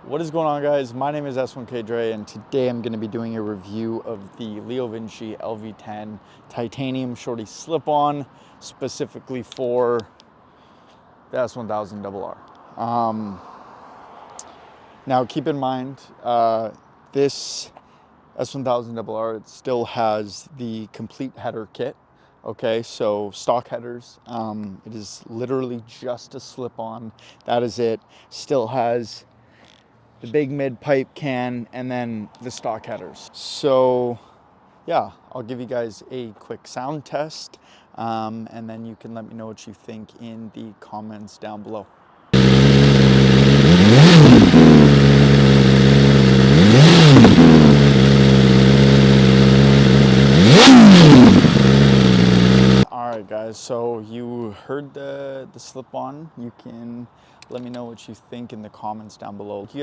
What is going on, guys? My name is S1000rr and today I'm going to be doing a review of the lv10 titanium shorty slip-on, specifically for the s1000rr. Now keep in mind, this s1000rr, it still has the complete header kit. Okay, so stock headers. It is literally just a slip-on. That is it. Still has the big mid pipe can, and then the stock headers. So yeah, I'll give you guys a quick sound test, and then you can let me know what you think in the comments down below. Alright guys, so you heard the slip-on. You can let me know what you think in the comments down below. Thank you guys